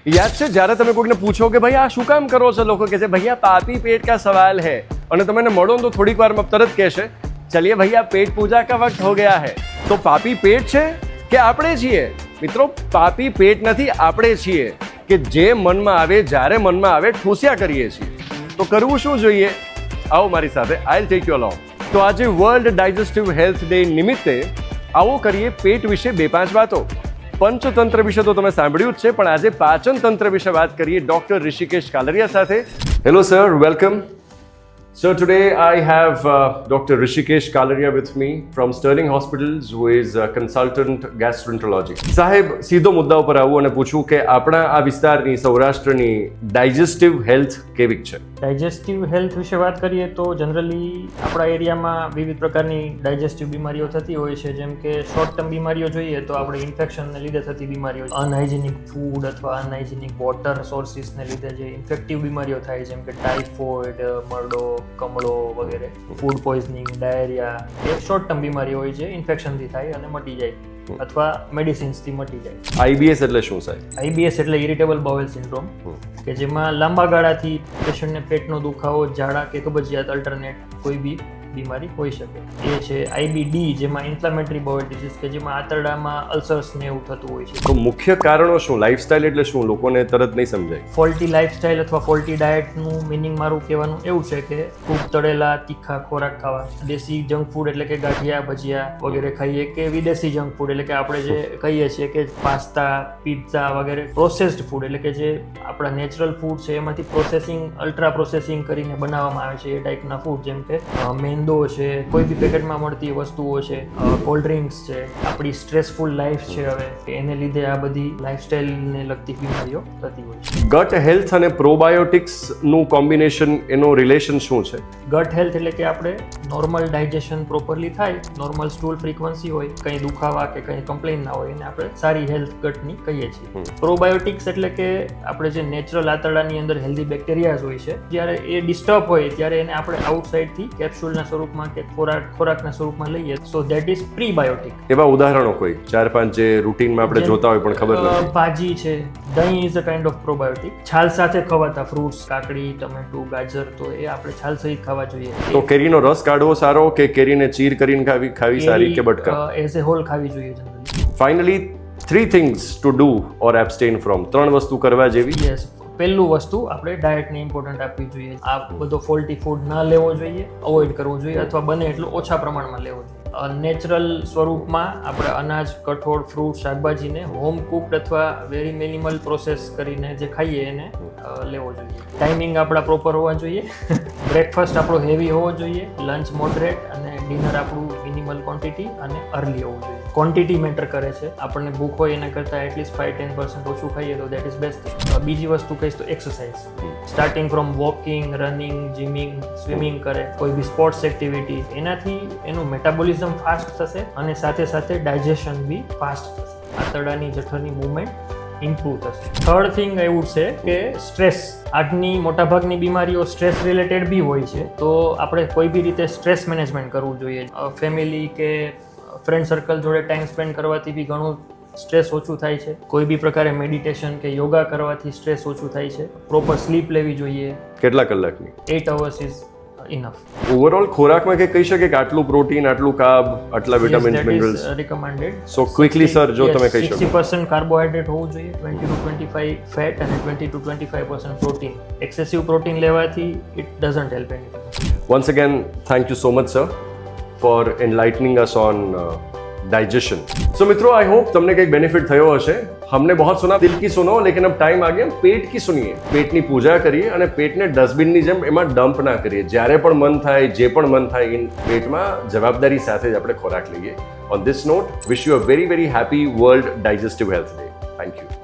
યાદ છે જ્યારે તમે કોઈને પૂછો કે ભાઈ આ શું કામ કરો છો, લોકો કહે છે ભૈયા પાપી પેટ કા સવાલ है, અને તમે એને મળો તો થોડીક વારમાં તરત કહેશે ચલિए ભૈયા પેટ પૂજા કા વક્ત હો ગયા है। તો પાપી પેટ છે કે આપણે છીએ? મિત્રો, પાપી પેટ નથી, આપણે છીએ કે જે મનમાં આવે જ્યારે મનમાં આવે ઠૂંસ્યા કરીએ છીએ। તો કરવું શું જોઈએ? આવો મારી સાથે, આઈ ટેક યુ અલોંગ। તો આજે વર્લ્ડ ડાયજેસ્ટિવ હેલ્થ ડે નિમિત્તે આવો કરીએ પેટ વિશે 2-5 વાતો। પંચતંત્ર વિશે તો તમે સાંભળ્યું જ છે, પણ આજે પાચન તંત્ર વિશે વાત કરીએ ડોક્ટર ઋષિકેશ કાલરિયા સાથે। Hello sir, welcome sir. Today I have doctor Rishikesh Kalaria with me from Sterling hospitals, who is consultant gastroenterology. સાહેબ, સીધો મુદ્દા ઉપર આવું અને પૂછું કે આપણા આ વિસ્તારની, સૌરાષ્ટ્રની ડાયજેસ્ટિવ હેલ્થ કેવી છે? ડાયજેસ્ટિવ હેલ્થ વિશે વાત કરીએ તો જનરલી આપણા એરિયામાં વિવિધ પ્રકારની ડાયજેસ્ટિવ બીમારીઓ થતી હોય છે, જેમ કે શોર્ટ ટર્મ બીમારીઓ જોઈએ તો આપણે ઇન્ફેક્શનને લીધે થતી બીમારીઓ, અનહાઇજેનિક ફૂડ અથવા અનહાઇજેનિક વોટર સોર્સિસને લીધે જે ઇન્ફેક્ટિવ બીમારીઓ થાય, જેમ કે ટાઇફોઇડ, મરડો, કમળો વગેરે, ફૂડ પોઈઝનિંગ, ડાયરિયા, એ શોર્ટ ટર્મ બીમારીઓ હોય છે, ઇન્ફેક્શનથી થાય અને મટી જાય અથવા મેડિસિન્સથી મટી જાય। આઈબીએસ એટલે શું સાહેબ? આઈબીએસ એટલે ઇરિટેબલ બાઉલ સિન્ડ્રોમ, કે જેમાં લાંબા ગાળાથી પેશન્ટને પેટનો દુખાવો, ઝાડા કે કબજિયાત અલ્ટરનેટ કોઈ બી બીમારી હોઈ શકે। એ છે આઈબીડી, જેમાં ઇન્ફ્લામેટરી બાઉલ ડિસીઝ, કે જેમાં આંતરડામાં અલ્સર્સ ને એવું થતું હોય છે। તો મુખ્ય કારણો શું? લાઇફસ્ટાઇલ એટલે શું? લોકોને તરત નહીં સમજાય। ફોલ્ટી લાઇફસ્ટાઇલ અથવા ફોલ્ટી ડાયટનું મિનિંગ મારું કહેવાનું એવું છે કે ખૂબ તળેલા તીખા ખોરાક ખાવા, દેશી જંક ફૂડ એટલે કે ગાંઠિયા, ભજીયા વગેરે ખાઈએ, કે વિદેશી જંક ફૂડ એટલે કે આપણે જે કહીએ છીએ કે પાસ્તા, પિઝા વગેરે, પ્રોસેસ્ડ ફૂડ એટલે કે જે આપણા નેચરલ ફૂડ છે એમાંથી પ્રોસેસિંગ, અલ્ટ્રા પ્રોસેસિંગ કરીને બનાવવામાં આવે છે એ ટાઈપના ફૂડ, જેમ કે મેંદો છે, કોઈ બી પેકેટમાં મળતી વસ્તુઓ છે, કોલ્ડ ડ્રિંક્સ છે, આપણી સ્ટ્રેસફુલ લાઈફ છે હવે, એને લીધે આ બધી લાઈફસ્ટાઈલને લગતી બીમારીઓ થતી હોય છે। ગટ હેલ્થ અને પ્રોબાયોટિક્સનું કોમ્બિનેશન, એનો રિલેશન શું છે? ગટ હેલ્થ એટલે કે આપણે નોર્મલ ડાયજેશન પ્રોપરલી થાય, નોર્મલ સ્ટૂલ ફ્રીક્વન્સી હોય, કંઈ દુખાવા કે કંઈ કમ્પ્લેન ના હોય, એને આપણે સારી હેલ્થ ગટની કહીએ છીએ। પ્રોબાયોટિક્સ એટલે કે આપણે જે નેચરલ આંતરડાની અંદર હેલ્ધી બેક્ટેરિયાઝ હોય છે, જ્યારે એ ડિસ્ટર્બ હોય ત્યારે એને આપણે આઉટસાઇડથી કેપ્સ્યુલના સ્વરૂપમાં કે ખોરાકના સ્વરૂપમાં લઈએ, સો ધેટ ઇઝ પ્રીબાયોટિક। એવા ઉદાહરણો કોઈ 4-5 જે રૂટીનમાં આપણે જોતા હોય પણ ખબર નથી? ભાજી છે, દહીં is a kind of probiotic. છાલ સાથે ખવાતા ફ્રૂટ્સ, કાકડી, ટમેટું, ગાજર, તો એ આપણે છાલ સહિત ખાવા જોઈએ। તો કેરીનો રસ કાઢવો સારો કે કેરીને ચીર કરીને ખાવી સારી કે બટકા? એઝ એ હોલ ખાવી જોઈએ generally. Finally 3 things to do or abstain from, 3 વસ્તુ કરવા જેવી। યસ, પહેલું વસ્તુ આપણે ડાયટને ઇમ્પોર્ટન્ટ આપવી જોઈએ। આ બધો ફોલ્ટી ફૂડ ના લેવો જોઈએ, અવોઇડ કરવો જોઈએ, અથવા બને એટલું ઓછા પ્રમાણમાં લેવો જોઈએ। નેચરલ સ્વરૂપમાં આપણે અનાજ, કઠોળ, ફ્રૂટ, શાકભાજીને હોમ કુકડ અથવા વેરી મિનિમલ પ્રોસેસ કરીને જે ખાઈએ એને લેવો જોઈએ। ટાઈમિંગ આપણા પ્રોપર હોવા જોઈએ। બ્રેકફાસ્ટ આપણો હેવી હોવો જોઈએ, લંચ મોડરેટ, અને ડિનર આપણું મિનિમલ ક્વોન્ટિટી અને અર્લી હોવું જોઈએ। ક્વોન્ટિટી મેટર કરે છે, આપણને ભૂખ હોય એના કરતાં એટલીસ્ટ 5-10% ઓછું ખાઈએ તો દેટ ઇઝ બેસ્ટ। બીજી વસ્તુ કહીશ તો exercise, starting from walking, running, gymming, swimming કરે, કોઈ બી સ્પોર્ટ્સ એક્ટિવિટી, એનાથી એનું મેટાબોલિઝમ ફાસ્ટ થશે અને સાથે સાથે ડાયજેશન બી ફાસ્ટ થશે, આંતરડાની જઠરની મૂવમેન્ટ ઇમ્પ્રૂવ થશે। થર્ડ થિંગ એવું છે કે સ્ટ્રેસ, આજની મોટાભાગની બીમારીઓ સ્ટ્રેસ રિલેટેડ બી હોય છે, તો આપણે કોઈ બી રીતે સ્ટ્રેસ મેનેજમેન્ટ કરવું જોઈએ। ફેમિલી કે ફ્રેન્ડ સર્કલ જોડે ટાઈમ સ્પેન્ડ કરવાથી બી ઘણું સ્ટ્રેસ ઓછું થાય છે। કોઈ બી પ્રકારે મેડિટેશન કે યોગા કરવાથી સ્ટ્રેસ ઓછું થાય છે। પ્રોપર સ્લીપ લેવી જોઈએ। કેટલા કલાકની? 8 hours ઇઝ ઇનફ। ઓવરઓલ ખોરાકમાં કે કહી શકે કે આટલું પ્રોટીન, આટલું કાર્બ, આટલા વિટામિન્સ, મિનરલ્સ રિકમેન્ડેડ। સો ક્વિકલી સર, જો તમે કહી શકો 60% કાર્બોહાઈડ્રેટ હોવું જોઈએ, 20-25 ફેટ અને 20-25% પ્રોટીન। એક્સેસિવ પ્રોટીન લેવાથી it doesn't help anything. Once again, thank you so much, sir, for enlightening us on digestion. So मित्रों, I hope તમને કંઈક બેનિફિટ થયો હશે। हमने बहुत सुना दिल की सुनो, लेकिन अब टाइम आ गया पेट की सुनिए। पेटनी पूजा करिए અને પેટને ડસ્ટબિનની જેમ એમાં ડમ્પ ના કરીએ। જ્યારે પણ મન થાય, જે પણ મન થાય, પેટમાં જવાબદારી સાથે જ આપણે ખોરાક લઈએ। On this note, wish you a very, very happy World Digestive Health Day. Thank you.